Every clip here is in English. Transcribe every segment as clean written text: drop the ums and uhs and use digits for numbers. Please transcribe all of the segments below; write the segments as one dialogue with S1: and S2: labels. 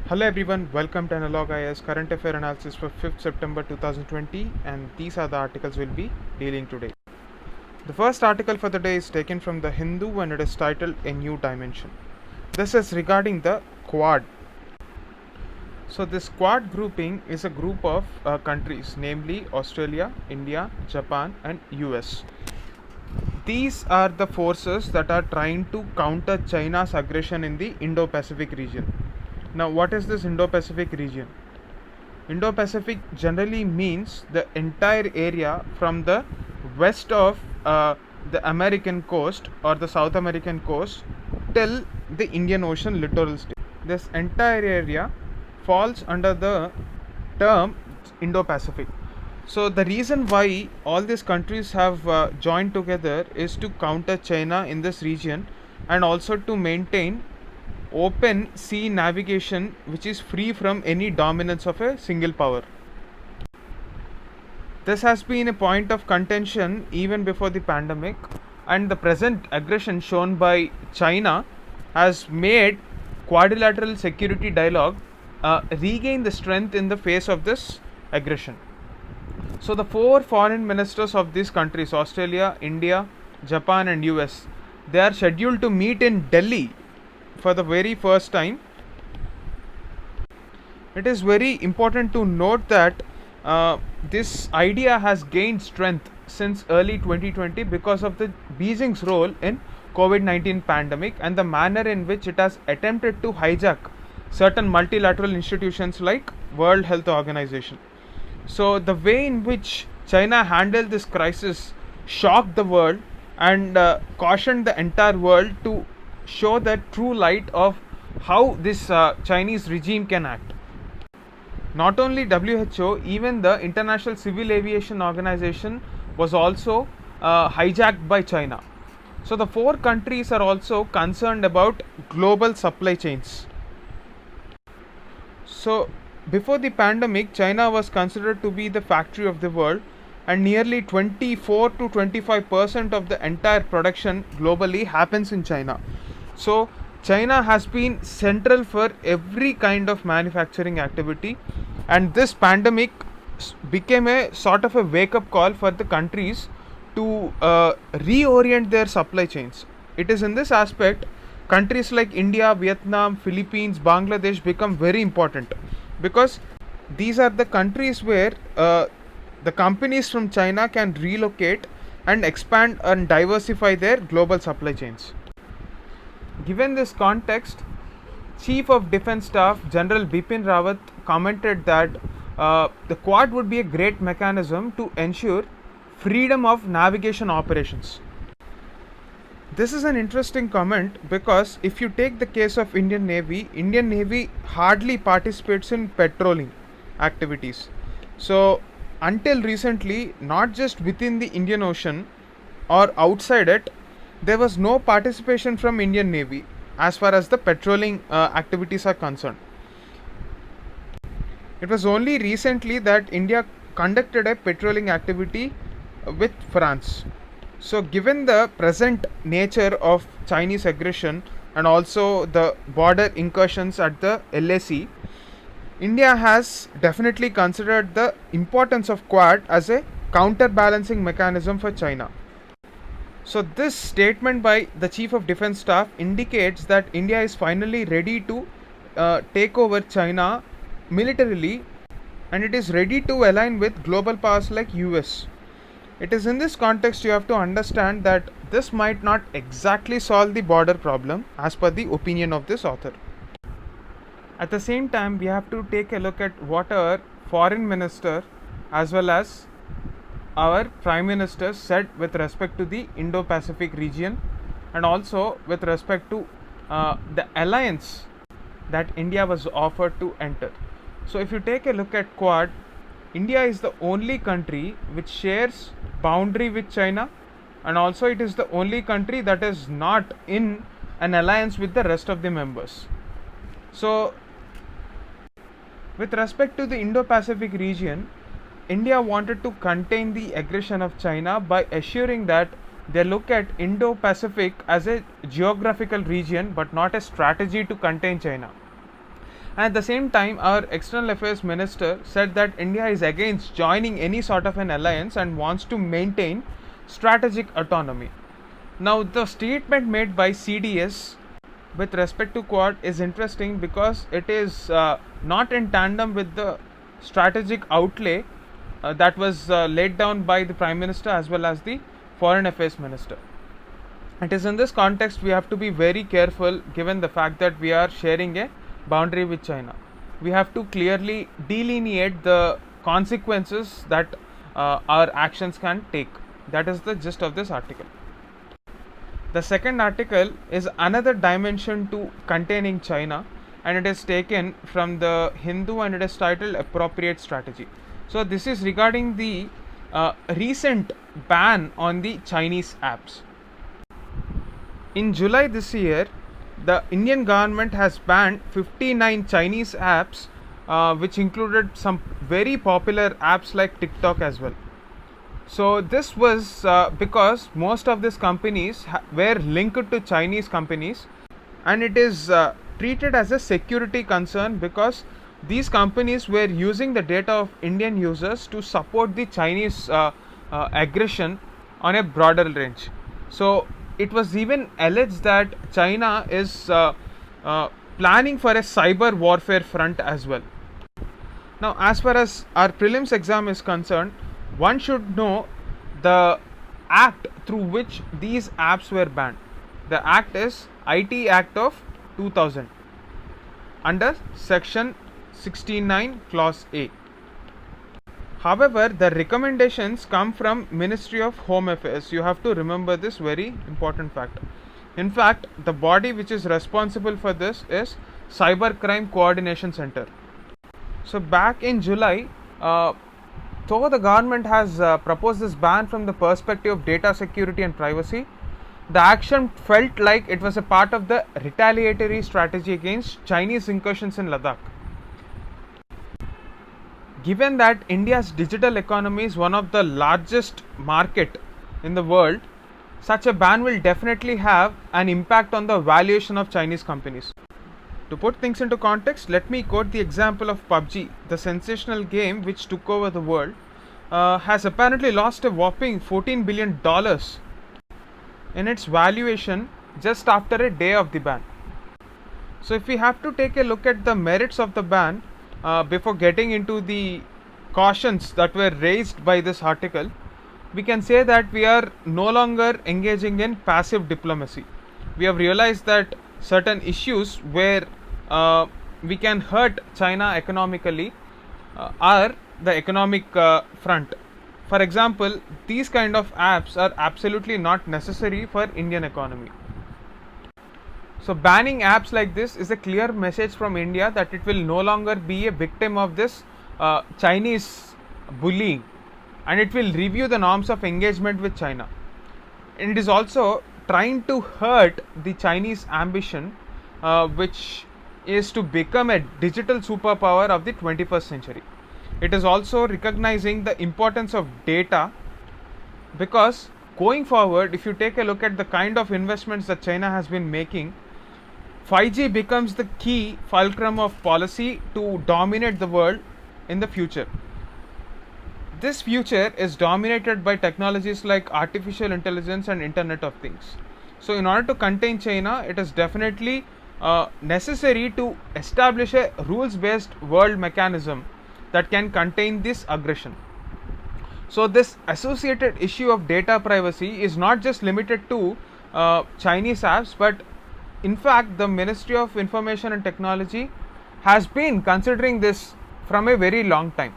S1: Hello everyone, welcome to Analog IS Current Affair Analysis for 5th September 2020, and these are the articles we'll be dealing today. The first article for the day is taken from the Hindu and it is titled A New Dimension. This is regarding the Quad. So this Quad grouping is a group of countries, namely Australia, India, Japan and US. These are the forces that are trying to counter China's aggression in the Indo-Pacific region. Now, what is this Indo-Pacific region? Indo-Pacific generally means the entire area from the west of the American coast or the South American coast till the Indian Ocean littoral state. This entire area falls under the term Indo-Pacific. So the reason why all these countries have joined together is to counter China in this region and also to maintain open sea navigation which is free from any dominance of a single power. This has been a point of contention even before the pandemic, and the present aggression shown by China has made quadrilateral security dialogue regain the strength in the face of this aggression. So the four foreign ministers of these countries, Australia, India, Japan and US, they are scheduled to meet in Delhi for the very first time. It is very important to note that this idea has gained strength since early 2020 because of the Beijing's role in COVID-19 pandemic and the manner in which it has attempted to hijack certain multilateral institutions like World Health Organization. So the way in which China handled this crisis shocked the world and cautioned the entire world to show the true light of how this Chinese regime can act. Not only WHO, even the International Civil Aviation Organization was also hijacked by China. So the four countries are also concerned about global supply chains. So before the pandemic, China was considered to be the factory of the world, and nearly 24 to 25% of the entire production globally happens in China. So China has been central for every kind of manufacturing activity, and this pandemic became a sort of a wake up call for the countries to reorient their supply chains. It is in this aspect countries like India, Vietnam, Philippines, Bangladesh become very important, because these are the countries where the companies from China can relocate and expand and diversify their global supply chains. Given this context, Chief of Defence Staff General Bipin Rawat commented that the Quad would be a great mechanism to ensure freedom of navigation operations. This is an interesting comment because if you take the case of Indian Navy hardly participates in patrolling activities. So until recently, not just within the Indian Ocean or outside it, there was no participation from Indian Navy as far as the patrolling activities are concerned. It was only recently that India conducted a patrolling activity with France. So given the present nature of Chinese aggression and also the border incursions at the LAC, India has definitely considered the importance of Quad as a counterbalancing mechanism for China. So this statement by the Chief of Defence Staff indicates that India is finally ready to take over China militarily, and it is ready to align with global powers like US. It is in this context you have to understand that this might not exactly solve the border problem as per the opinion of this author. At the same time, we have to take a look at what our foreign minister as well as our prime minister said with respect to the Indo-Pacific region and also with respect to the alliance that India was offered to enter. So if you take a look at Quad, India is the only country which shares boundary with China, and also it is the only country that is not in an alliance with the rest of the members. So with respect to the Indo-Pacific region, India wanted to contain the aggression of China by assuring that they look at Indo-Pacific as a geographical region but not a strategy to contain China. At the same time, our external affairs minister said that India is against joining any sort of an alliance and wants to maintain strategic autonomy. Now, the statement made by CDS with respect to Quad is interesting because it is not in tandem with the strategic outlay that was laid down by the Prime Minister as well as the Foreign Affairs Minister. It is in this context we have to be very careful given the fact that we are sharing a boundary with China. We have to clearly delineate the consequences that our actions can take. That is the gist of this article. The second article is another dimension to containing China, and it is taken from the Hindu and it is titled Appropriate Strategy. So, this is regarding the recent ban on the Chinese apps. In July this year, the Indian government has banned 59 Chinese apps, which included some very popular apps like TikTok as well. So this was because most of these companies were linked to Chinese companies, and it is treated as a security concern because these companies were using the data of Indian users to support the Chinese aggression on a broader range. So it was even alleged that China is planning for a cyber warfare front as well. Now, as far as our prelims exam is concerned, one should know the act through which these apps were banned. The act is IT Act of 2000 under section 69 clause A. However, the recommendations come from Ministry of Home Affairs. You have to remember this very important fact. In fact, the body which is responsible for this is Cybercrime Coordination Center. So back in July, though the government has proposed this ban from the perspective of data security and privacy, the action felt like it was a part of the retaliatory strategy against Chinese incursions in Ladakh. Given that India's digital economy is one of the largest market in the world, such a ban will definitely have an impact on the valuation of Chinese companies. To put things into context, let me quote the example of PUBG, the sensational game which took over the world, has apparently lost a whopping $14 billion in its valuation just after a day of the ban. So if we have to take a look at the merits of the ban before getting into the cautions that were raised by this article, we can say that we are no longer engaging in passive diplomacy. We have realized that certain issues where we can hurt China economically are the economic front. For example, these kind of apps are absolutely not necessary for Indian economy. So banning apps like this is a clear message from India that it will no longer be a victim of this Chinese bullying, and it will review the norms of engagement with China. And it is also trying to hurt the Chinese ambition, which is to become a digital superpower of the 21st century. It is also recognizing the importance of data, because going forward, if you take a look at the kind of investments that China has been making, 5G becomes the key fulcrum of policy to dominate the world in the future. This future is dominated by technologies like artificial intelligence and Internet of Things. So in order to contain China, it is definitely necessary to establish a rules-based world mechanism that can contain this aggression. So this associated issue of data privacy is not just limited to Chinese apps, but in fact the Ministry of Information and Technology has been considering this from a very long time.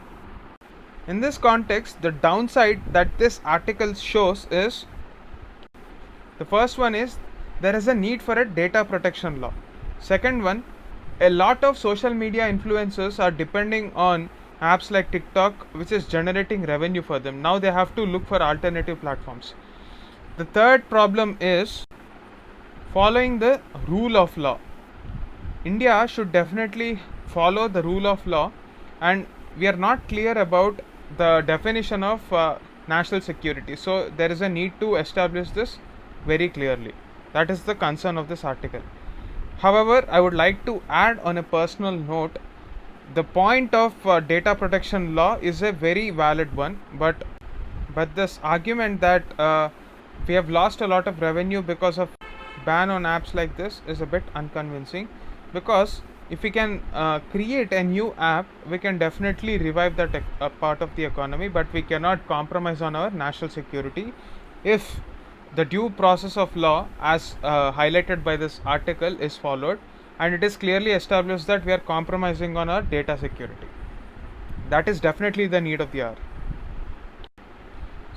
S1: In this context, the downside that this article shows is, the first one is there is a need for a data protection law. Second one, a lot of social media influencers are depending on apps like TikTok, which is generating revenue for them. Now they have to look for alternative platforms. The third problem is following the rule of law. India should definitely follow the rule of law, and we are not clear about the definition of national security. So there is a need to establish this very clearly. That is the concern of this article. However, I would like to add on a personal note, the point of data protection law is a very valid one, but this argument that we have lost a lot of revenue because of ban on apps like this is a bit unconvincing, because if we can create a new app, we can definitely revive that part of the economy, but we cannot compromise on our national security if the due process of law, as highlighted by this article, is followed, and it is clearly established that we are compromising on our data security. That is definitely the need of the hour.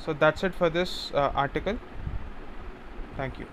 S1: So that's it for this article. Thank you.